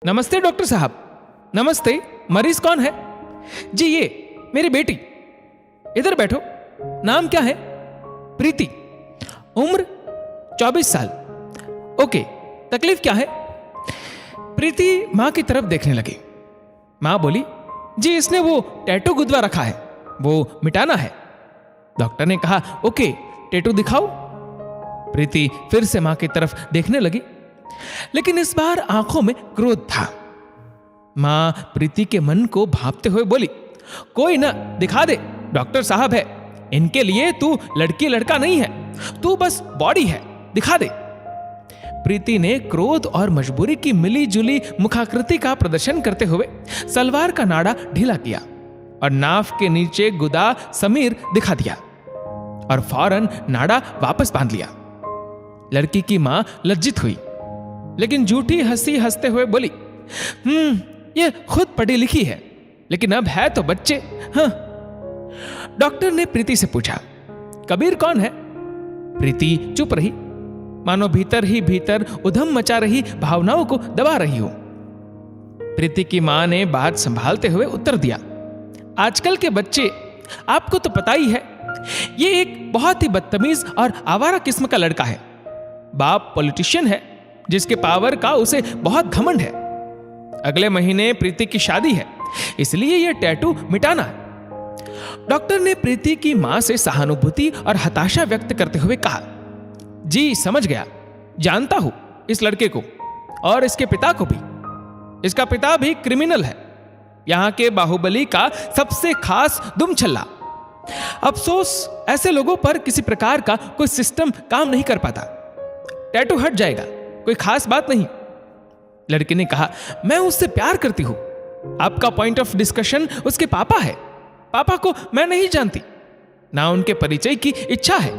नमस्ते डॉक्टर साहब। नमस्ते। मरीज कौन है? जी ये मेरी बेटी। इधर बैठो। नाम क्या है? प्रीति। उम्र 24 साल। ओके, तकलीफ क्या है? प्रीति मां की तरफ देखने लगी। मां बोली, जी इसने वो टैटू गुदवा रखा है, वो मिटाना है। डॉक्टर ने कहा, ओके टैटू दिखाओ। प्रीति फिर से मां की तरफ देखने लगी, लेकिन इस बार आंखों में क्रोध था। मां प्रीति के मन को भांपते हुए बोली, कोई ना, दिखा दे, डॉक्टर साहब है, इनके लिए तू लड़की लड़का नहीं है, तू बस बॉडी है, दिखा दे। प्रीति ने क्रोध और मजबूरी की मिली जुली मुखाकृति का प्रदर्शन करते हुए सलवार का नाड़ा ढीला किया और नाफ के नीचे गुदा समीर दिखा दिया और फौरन नाड़ा वापस बांध लिया। लड़की की मां लज्जित हुई, लेकिन झूठी हंसी हंसते हुए बोली, ये खुद पढ़ी लिखी है, लेकिन अब है तो बच्चे। हाँ। डॉक्टर ने प्रीति से पूछा, कबीर कौन है? प्रीति चुप रही, मानो भीतर ही भीतर उधम मचा रही भावनाओं को दबा रही हो। प्रीति की मां ने बात संभालते हुए उत्तर दिया, आजकल के बच्चे, आपको तो पता ही है, ये एक बहुत ही बदतमीज और आवारा किस्म का लड़का है। बाप पॉलिटिशियन है, जिसके पावर का उसे बहुत घमंड है। अगले महीने प्रीति की शादी है, इसलिए यह टैटू मिटाना है। डॉक्टर ने प्रीति की मां से सहानुभूति और हताशा व्यक्त करते हुए कहा, जी समझ गया, जानता हूं इस लड़के को और इसके पिता को भी। इसका पिता भी क्रिमिनल है, यहां के बाहुबली का सबसे खास दुमछल्ला। अफसोस ऐसे लोगों पर किसी प्रकार का कोई सिस्टम काम नहीं कर पाता। टैटू हट जाएगा, कोई खास बात नहीं। लड़की ने कहा, मैं उससे प्यार करती हूं। आपका पॉइंट ऑफ डिस्कशन उसके पापा है। पापा को मैं नहीं जानती, ना उनके परिचय की इच्छा है।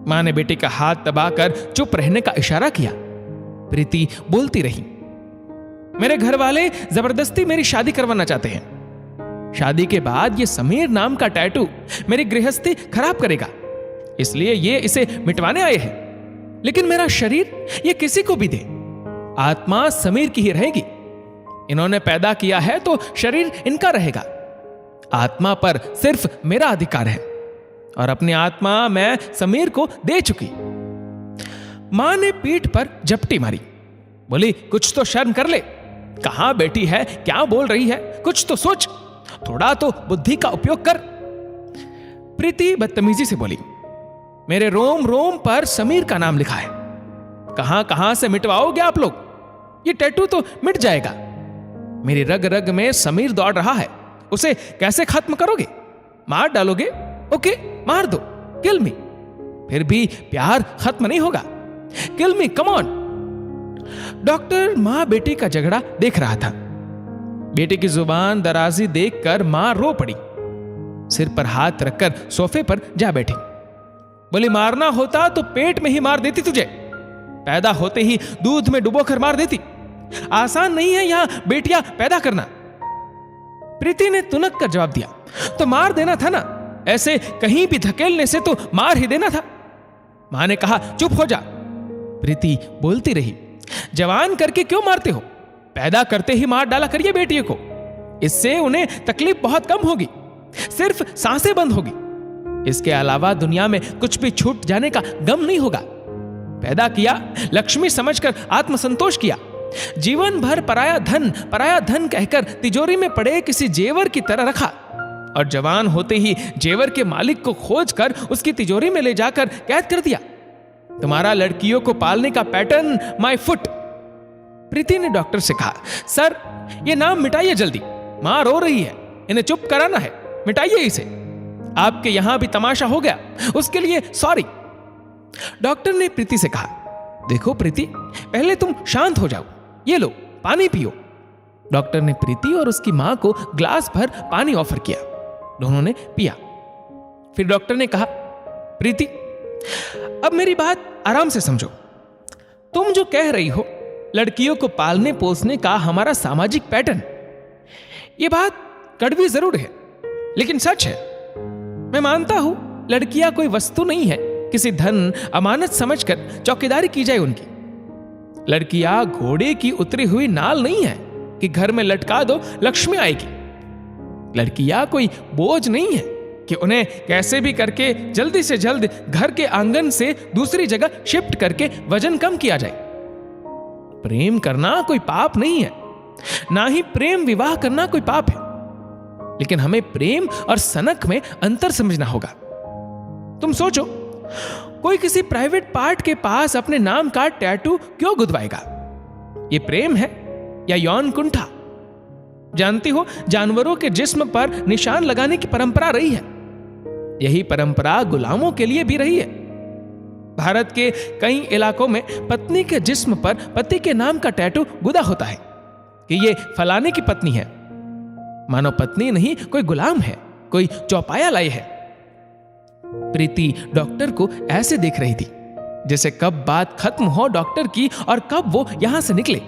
मां ने बेटे का हाथ दबाकर चुप रहने का इशारा किया। प्रीति बोलती रही, मेरे घर वाले जबरदस्ती मेरी शादी करवाना चाहते हैं। शादी के बाद ये समीर नाम का टैटू मेरी गृहस्थी खराब करेगा, इसलिए ये इसे मिटवाने आए हैं। लेकिन मेरा शरीर ये किसी को भी दे, आत्मा समीर की ही रहेगी। इन्होंने पैदा किया है तो शरीर इनका रहेगा। आत्मा पर सिर्फ मेरा अधिकार है और अपनी आत्मा मैं समीर को दे चुकी। मां ने पीठ पर झपटी मारी, बोली, कुछ तो शर्म कर ले। कहां बैठी है, क्या बोल रही है, कुछ तो सोच, थोड़ा तो बुद्धि का उपयोग कर। प्रीति बदतमीजी से बोली, मेरे रोम रोम पर समीर का नाम लिखा है, कहां कहां से मिटवाओगे आप लोग? ये टैटू तो मिट जाएगा। मेरी रग रग में समीर दौड़ रहा है, उसे कैसे खत्म करोगे? मार डालोगे? ओके, मार दो, किल मी। फिर भी प्यार खत्म नहीं होगा। किल मी, कम ऑन। डॉक्टर मां बेटी का झगड़ा देख रहा था। बेटे की जुबान दराजी देखकर मां रो पड़ी, सिर पर हाथ रखकर सोफे पर जा बैठी। बोली, मारना होता तो पेट में ही मार देती तुझे, पैदा होते ही दूध में डुबोकर मार देती। आसान नहीं है यहां बेटियां पैदा करना। प्रीति ने तुनक कर जवाब दिया, तो मार देना था ना, ऐसे कहीं भी धकेलने से तो मार ही देना था। मां ने कहा, चुप हो जा। प्रीति बोलती रही, जवान करके क्यों मारते हो? पैदा करते ही मार डाला करिए बेटियों को, इससे उन्हें तकलीफ बहुत कम होगी, सिर्फ सांसें बंद होगी। इसके अलावा दुनिया में कुछ भी छूट जाने का गम नहीं होगा। पैदा किया, लक्ष्मी समझकर आत्मसंतोष किया, जीवन भर पराया धन कहकर तिजोरी में पड़े किसी जेवर की तरह रखा, और जवान होते ही जेवर के मालिक को खोजकर उसकी तिजोरी में ले जाकर कैद कर दिया। तुम्हारा लड़कियों को पालने का पैटर्न माय फुट। प्रीति ने डॉक्टर से कहा, सर ये नाम मिटाइए जल्दी, मां रो रही है, इन्हें चुप कराना है, मिटाइए इसे। आपके यहां भी तमाशा हो गया, उसके लिए सॉरी। डॉक्टर ने प्रीति से कहा, देखो प्रीति, पहले तुम शांत हो जाओ, ये लो पानी पियो। डॉक्टर ने प्रीति और उसकी मां को ग्लास भर पानी ऑफर किया। दोनों ने पिया। फिर डॉक्टर ने कहा, प्रीति अब मेरी बात आराम से समझो। तुम जो कह रही हो लड़कियों को पालने पोसने का हमारा सामाजिक पैटर्न, ये बात कड़वी जरूर है, लेकिन सच है। मैं मानता हूं लड़कियां कोई वस्तु नहीं है, किसी धन अमानत समझकर चौकीदारी की जाए उनकी। लड़कियां घोड़े की उतरी हुई नाल नहीं है कि घर में लटका दो लक्ष्मी आएगी। लड़कियां कोई बोझ नहीं है कि उन्हें कैसे भी करके जल्दी से जल्द घर के आंगन से दूसरी जगह शिफ्ट करके वजन कम किया जाए। प्रेम करना कोई पाप नहीं है, ना ही प्रेम विवाह करना कोई पाप है, लेकिन हमें प्रेम और सनक में अंतर समझना होगा। तुम सोचो, कोई किसी प्राइवेट पार्ट के पास अपने नाम का टैटू क्यों गुदवाएगा? ये प्रेम है या यौन कुंठा? जानती हो, जानवरों के जिस्म पर निशान लगाने की परंपरा रही है। यही परंपरा गुलामों के लिए भी रही है। भारत के कई इलाकों में पत्नी के जिस्म पर पति के नाम का टैटू गुदा होता है कि ये फलाने की पत्नी है। मानो पत्नी नहीं, कोई गुलाम है, कोई चौपाया लाई है। प्रीति डॉक्टर को ऐसे देख रही थी जैसे कब बात खत्म हो डॉक्टर की और कब वो यहां से निकले।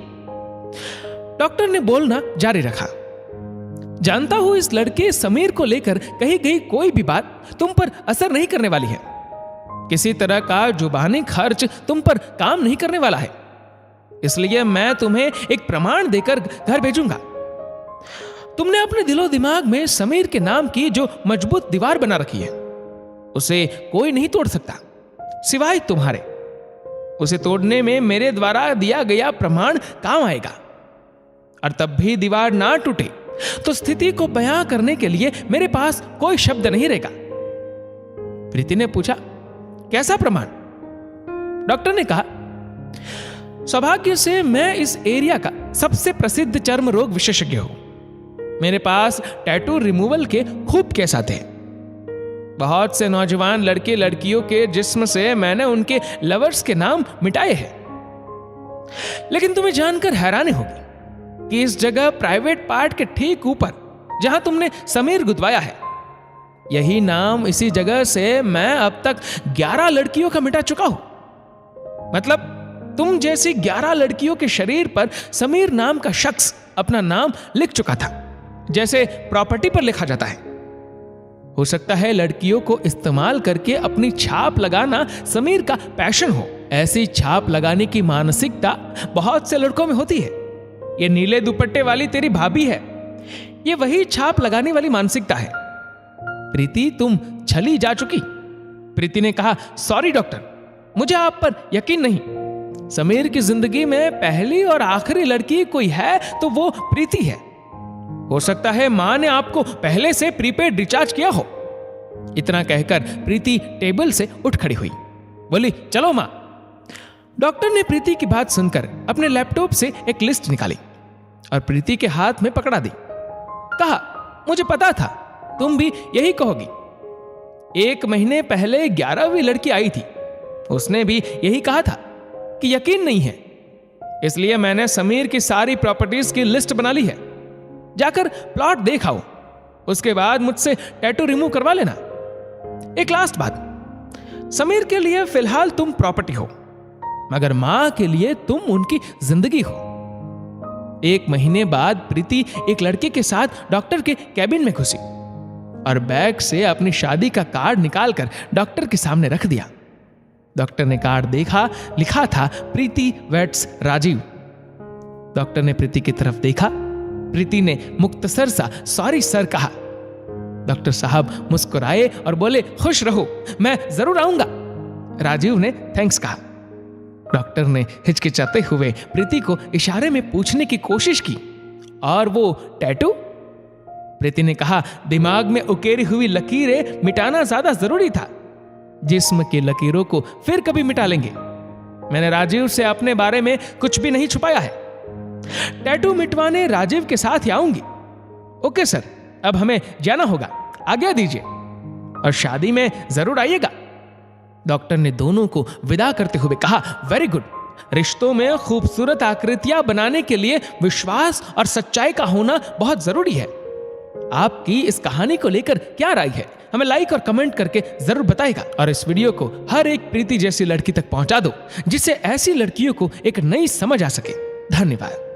डॉक्टर ने बोलना जारी रखा। जानता हूं इस लड़के समीर को लेकर कही गई कोई भी बात तुम पर असर नहीं करने वाली है। किसी तरह का जुबानी खर्च तुम पर काम नहीं करने वाला है, इसलिए मैं तुम्हें एक प्रमाण देकर घर भेजूंगा। तुमने अपने दिलो दिमाग में समीर के नाम की जो मजबूत दीवार बना रखी है, उसे कोई नहीं तोड़ सकता सिवाय तुम्हारे। उसे तोड़ने में मेरे द्वारा दिया गया प्रमाण काम आएगा। और तब भी दीवार ना टूटे तो स्थिति को बयां करने के लिए मेरे पास कोई शब्द नहीं रहेगा। प्रीति ने पूछा, कैसा प्रमाण? डॉक्टर ने कहा, सौभाग्य से मैं इस एरिया का सबसे प्रसिद्ध चर्म रोग विशेषज्ञ हूं। मेरे पास टैटू रिमूवल के खूब केस आते हैं। बहुत से नौजवान लड़के लड़कियों के जिस्म से मैंने उनके लवर्स के नाम मिटाए हैं। लेकिन तुम्हें जानकर हैरानी होगी कि इस जगह प्राइवेट पार्ट के ठीक ऊपर जहां तुमने समीर गुदवाया है, यही नाम इसी जगह से मैं अब तक 11 लड़कियों का मिटा चुका हूं। मतलब तुम जैसी 11 लड़कियों के शरीर पर समीर नाम का शख्स अपना नाम लिख चुका था, जैसे प्रॉपर्टी पर लिखा जाता है। हो सकता है लड़कियों को इस्तेमाल करके अपनी छाप लगाना समीर का पैशन हो। ऐसी छाप लगाने की मानसिकता बहुत से लड़कों में होती है। ये नीले दुपट्टे वाली तेरी भाभी है, ये वही छाप लगाने वाली मानसिकता है। प्रीति, तुम छली जा चुकी। प्रीति ने कहा, सॉरी डॉक्टर, मुझे आप पर यकीन नहीं। समीर की जिंदगी में पहली और आखिरी लड़की कोई है तो वो प्रीति है। हो सकता है मां ने आपको पहले से प्रीपेड रिचार्ज किया हो। इतना कहकर प्रीति टेबल से उठ खड़ी हुई, बोली, चलो मां। डॉक्टर ने प्रीति की बात सुनकर अपने लैपटॉप से एक लिस्ट निकाली और प्रीति के हाथ में पकड़ा दी। कहा, मुझे पता था तुम भी यही कहोगी। 1 महीने पहले 11वीं लड़की आई थी, उसने भी यही कहा था कि यकीन नहीं है। इसलिए मैंने समीर की सारी प्रॉपर्टीज की लिस्ट बना ली है। जाकर प्लॉट देख आओ, उसके बाद मुझसे टैटू रिमूव करवा लेना। एक लास्ट बात, समीर के लिए फिलहाल तुम प्रॉपर्टी हो, मगर मां के लिए तुम उनकी जिंदगी हो। 1 महीने बाद प्रीति एक लड़के के साथ डॉक्टर के कैबिन में घुसी और बैग से अपनी शादी का कार्ड निकालकर डॉक्टर के सामने रख दिया। डॉक्टर ने कार्ड देखा, लिखा था प्रीति वेट्स राजीव। डॉक्टर ने प्रीति की तरफ देखा। प्रीति ने मुख्तसर सा सॉरी सर कहा। डॉक्टर साहब मुस्कुराए और बोले, खुश रहो, मैं जरूर आऊंगा। राजीव ने थैंक्स कहा। डॉक्टर ने हिचकिचाते हुए प्रीति को इशारे में पूछने की कोशिश की, और वो टैटू? प्रीति ने कहा, दिमाग में उकेरी हुई लकीरें मिटाना ज्यादा जरूरी था। जिस्म की लकीरों को फिर कभी मिटा लेंगे। मैंने राजीव से अपने बारे में कुछ भी नहीं छुपाया है। टैटू मिटवाने राजीव के साथ ही आऊंगी। ओके सर, अब हमें जाना होगा, आज्ञा दीजिए, और शादी में जरूर आइएगा। डॉक्टर ने दोनों को विदा करते हुए कहा, वेरी गुड। रिश्तों में खूबसूरत आकृतियां बनाने के लिए विश्वास और सच्चाई का होना बहुत जरूरी है। आपकी इस कहानी को लेकर क्या राय है, हमें लाइक और कमेंट करके जरूर बताएगा। और इस वीडियो को हर एक प्रीति जैसी लड़की तक पहुंचा दो, जिससे ऐसी लड़कियों को एक नई समझ आ सके। धन्यवाद।